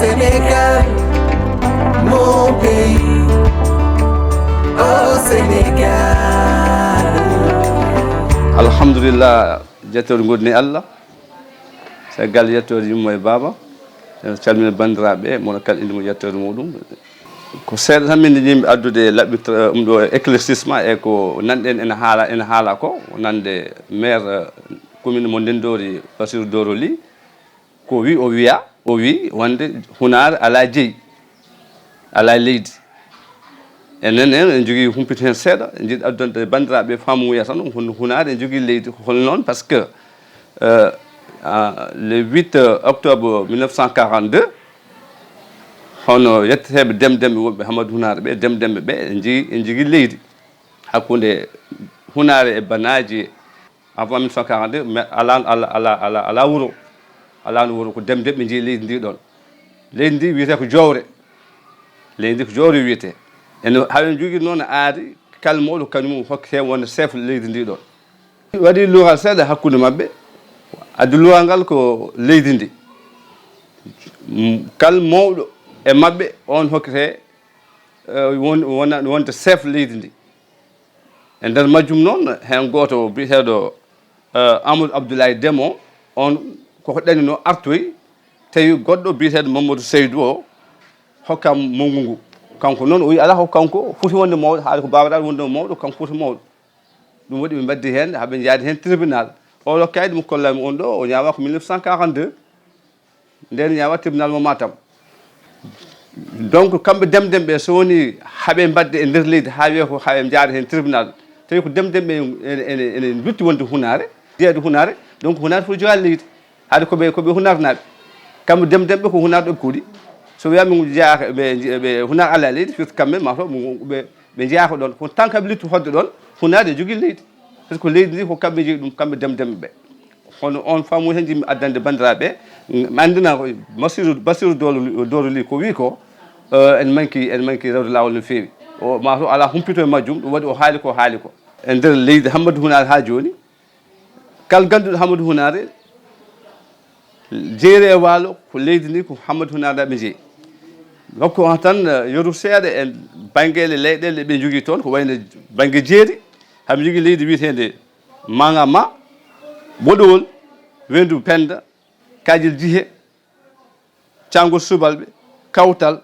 Sénégal, mon pays, oh Sénégal. Alhamdulillah, jettore goɗni Allah caggal yettode yummo e baaba calmina bandiraɓe mono kala inde mum yettode muɗum ko seeɗa tan min yimɓe addude laɓɓirta ɗo éclaircissement e ko nanɗen ene haala ko nande maire commune mo Ndendori Bassirou Doro Ly ko wi o wi wonde Hounare ala jeeyi ala leydi enen en jogui humpito hen seeɗa jiiɗi addande bandiraɓe famoya tan Hounare en jogui leydi hol noon par ce que le 8 octobre 1942 hono yetteteɓe demdemɓe wonɓe Hamadou Hounare ɓe demdemɓe ɓe en jogui leydi hakkude Hounare e banaji avant 1942 ala wuuro alano wuuro ko demdemɓe jeeyi leydi ndi ɗon leydi ndi wiyete ko jowre leydi ndi ko jowre wiyete ene haɗen jogui noon aadi kala mawɗo kañum hokkete wonde chef leydi ndi ɗon waɗi luural seeɗa hakkude mabɓe addi luural ngal ko leydi ndi kala mawɗo e mabɓe on hokkete wonde chef leydi ndi e nder majjum noon hen goto biyeteɗo Amadou Abdoulaye Demo on koko ɗannino artoyi tawi goɗɗo biyeteɗo Mamadou Seydou o hokkam mawgu ngu kanko noon o wi ala ko kanko foti wonde mawɗo haade ko babaɗa wonde mawɗo kanko foti mawɗo ɗum waɗi ɓe mbaddi hen haaɓe jaadi hen tribunal oɗo kayit mo kollami on ɗo o ñaama ko 1942 nden ñaama tribunal mo Matam donc kamɓe demdemɓe so woni haaɓe mbadde e nder leydi ha wiye ko haaɓe jaada hen tribunal tawi ko demdemɓe ene lutti wonde Hounare jeeyde Hounare donc Hounare foti jogade leydi haade koɓe Hounare naɓe kamɓe demdemɓe ko Hounare ɗo kuuɗi so wiyama jeeyaka ɓe Hounare ala leydi firti kamɓe mataw ɓe jeeyaka ɗon kono tant kaɓe lutti hodde ɗon Hounare e jogui leydi par ce que leydi ndi ko kamɓe jeeyi ɗum kamɓe demdemɓe ɓe hono on famu hen jimmi addande bandiraɓe mi andina ko Bassirou Doro Ly ko wi ko en manki rewde lawol no fewi o mataw ala humpito e majjum ɗum waɗi o haali ko e nder leydi Hamadou Hounare ha joni kala ganduɗo Hamadou Hounare jeeri e waalo ko leydi ndi ko Hamadou Hounare naɓe jeeyi hokku on tan yoru seeɗa e bangguele leyɗele ɓe jogui toon ko wayno banggue jeeri haɓe jogui leydi wiyetede Magama Boɗowol Wendu Penda Kadiel Djihe Thiangol Subalɓe Kawtal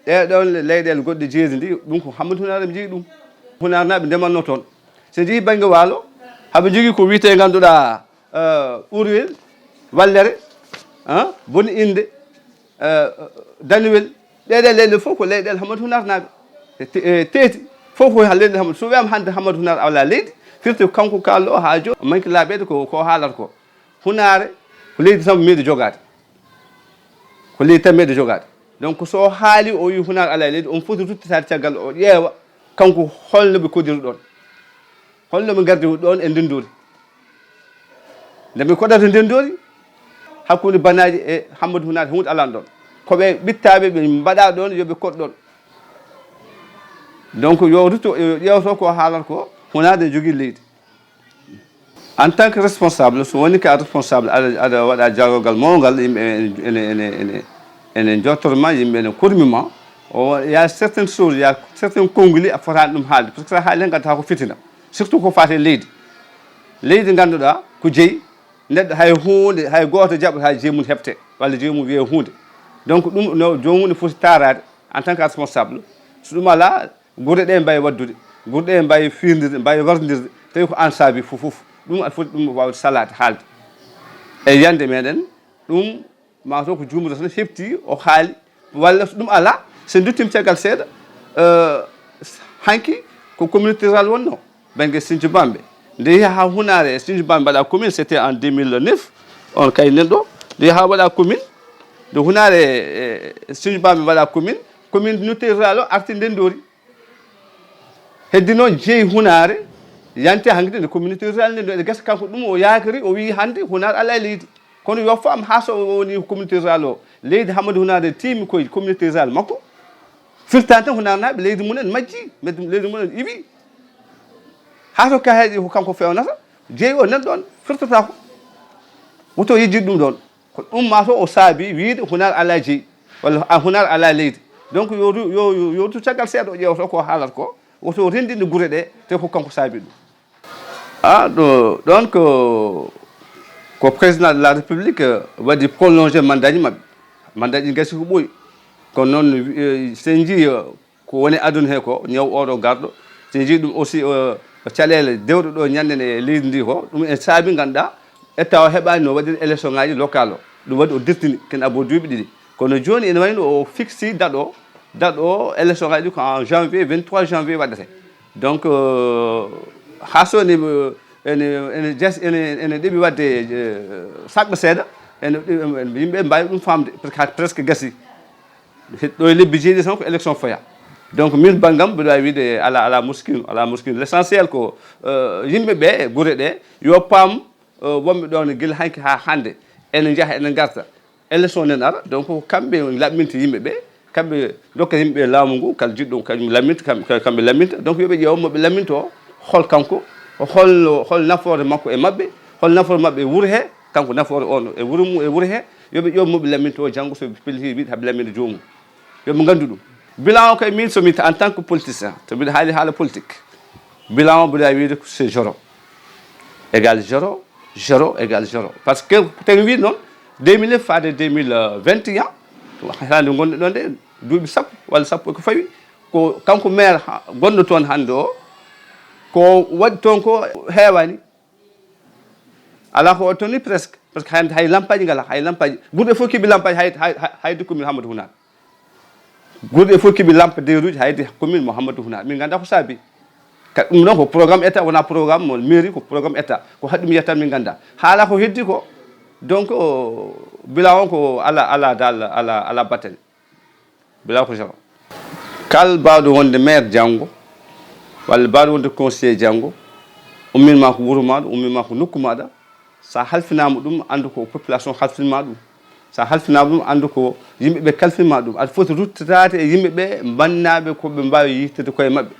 ɗeɗon leyɗele goɗɗe jeeri ndi ɗum ko Hamadou Hounare ɓe jeeyi ɗum Hounare naɓe ndemanno toon so jeeyi banggue waalo haɓe jogui ko wiyete ganduɗa Ɓuurwel Wallere Boni Inde Danuwel ɗeɗe leyɗele fof ko leyɗele Hamadou Hounare naɓe teeti fof ko leyɗele Hamadou so wiyama hande Hamadou Hounare ala leydi firti kanko kallo ha joni manki laaɓede ko haalata ko Hounare ko leydi tan meeɗi jogade ko leydi tan meeɗi jogade donc so haali o wi Hounare ala leydi on foti ruttitade caggal o ƴeewa kanko holno ɓe kodiri ɗon holno ɓe gardi ɗon e Ndendori nde ɓe koɗata Ndendori hakkude banaji e Hamadou Hounare hunde alano ɗon koɓe ɓittaɓe ɓe mbaɗa ɗon yooɓe koɗ ɗon donc yo rutto ƴewto ko haalata ko Hounare ne jogui leydi en tant que responsable so woni ka responsable aɗa waɗa jargogal mawgal yimɓe ene jottorma yimɓe ene kormima y a certaines choses y a certains konnguli a fotani ɗum haalde par ce que sa haali hen gaddata ko fitina surtout ko fate leydi ganduɗa ko jeeyi neɗɗo hay goto jaɓata jeemum heɓte walla jeemum wiye hunde donc ɗum no jomum ne foti tarade en tant que responsable so ɗum ala guurɗe ɗe mbawi waddude guurɗe ɗe mbawi firdirde mbawi wardirde tawi ko an saabi fof ɗum aɗa foti ɗum wawde salade haalde e yiyande meɗen ɗum mataw ko jumri tan hefti o haali walla so ɗum ala so duttima caggal seeɗa hanki ko communauté rural wonno banggue Sinthiou Bamɓe nde yeehi ha Hounare e Sinthiou Bamɓe mbaɗa commune c'était en 2009 on kay nanɗo nde yeehi ha waɗa commune de Hounare e Sinthiou Bamɓe mbaɗa communauté rural o arti Ndendori heddi noon jeeyi Hounare yante hankkadi nde communauté rural nde ene gasa kanko ɗum o yakori o wi hande Hounare ala leydi kono yo fam ha so woni communauté rural o leydi Hamadou Hounare tiimi koye communauté rural makko firtani tan Hounare naɓe leydi mumen majji leydi mumen iwi ha to ka heeƴi ko kanko fewnata jeeyi o nan ɗon firtata ko woto yejjiɗ ɗum ɗon ko ɗum mataw o saabi wiide Hounare ala jeeyi walla hunar ala leydi donc yo tu caggal seeɗa o ƴewto ko haalata ko woto rendinde gure ɗe te ko kanko saabi ɗum ɗon ko président de la république waɗi prolongé mandat ji maɓɓe mandat ji gasi ko ɓooyi kono noon sen jii ko woni aduna he ko ñaw oɗo garɗo sen jii ɗum aussi caɗele dewɗo ɗo ñanden e leydi ndi ko ɗum en saabi ganduɗa état o heɓani no waɗiri élection ngaji local o ɗum waɗi o dirtini ken abo duuɓi ɗiɗi kono joni ene wayno o fixi date o élection ngaji ko en janvier 23 janvier waɗete donc ha soni ene ɗeɓi wadde saɗɗo seeɗa yimɓe mbawi ɗum famde presque gasi ɗo e lebbi jeeɗi tan ko élection foya donc min banggam mbiɗa wawi wiide ala muskino l' essentiel ko yimɓeɓe guure ɗe yo paam wonɓe ɗon guila hanki ha hande ene jaaha ene garta élection nen ara donc kamɓe laɓminta yimɓeɓe kamɓe dokka yimɓeɓe laamu ngu kala jiɗɗo kañum lamminta kamɓe lamminta donc yoɓe ƴeewa moɓe lamminto hol kanko hol nafoore makko e maɓɓe hol nafoore maɓɓe e wuuro he kanko nafoore on e wuuro mum e wuuro he yoɓe ƴeewa moɓe lamminto janggo so pellitii wiide haɓe lamminta joomum yoɓe nganndu ɗum bilan o kay min somi en tant que politicien to mbiɗa haali haala politique bilan o mbiɗa wiide c'est 0 égal 0 0 égal 0 par ce que tagi wiide noon 2009 faade 2021 hande gonɗo ɗon nde duuɓi sappo walla sappo eko fawi ko kanko maire gonɗo toon hannde o ko waɗi toon ko heewani ala ko waɗi toon ni presque par ce que hande hay lampaji ngala hay lampaji ɓurɓe fof keeɓi lampaji hayde commune Hammadou Hounare ɓurɓe fof keeɓi lampadeire uji hayde commune mo Hammadou Hounare min ganda ko saabi ɗum ɗon ko programme état wona programme mo mairie ko programme état ko haɗum yiyatan min ganda haala ko heddi ko donc bilan on ko ala dal ala battane bilan ko 0 kal mbawɗo wonde maire janggo walla mbawɗo wonde conseiller janggo umminma ko wuuro maɗa umminma ko nokku maɗa sa halfinama ɗum andu ko population halfinma ɗum sa halfinama ɗum andu ko yimɓeɓe kalfinma ɗum aɗa foti ruttatade e yimɓeɓe bannaɓe koɓe mbawi yittude koye mabɓe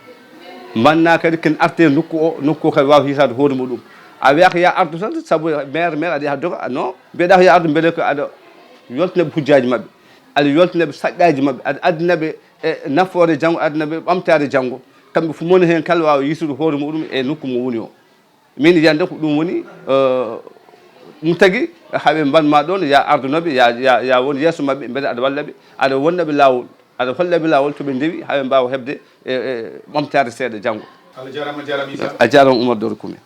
banna kadi ken arte nokku o kadi wawa hitade hoore muɗum a wiya ko ya ardu tan saabu maire aɗa yaha doga non mbiyeɗa ko ya ardu beele ko aɗa yoltinaɓe hujjaji mabɓe aɗa yoltinaɓe saƴƴaji mabɓe aɗa addinaɓe e nafoore janggo addinaɓe ɓamtare janggo kamɓe fof moni hen kala wawa yitude hoore muɗum e nokku mo woni o min yiyande ko ɗum woni ɗum tagui haaɓe mbanma ɗon ya ardunoɓe ya won yesso mabɓe beele aɗa wallaɓe aɗa wonnaɓe lawol aɗa hollaɓe lawol toɓe ndewi haaɓe mbawa hebde e ɓamtare seeɗa janggo Allah jarama Issa a jarama Oumar Doro Koumé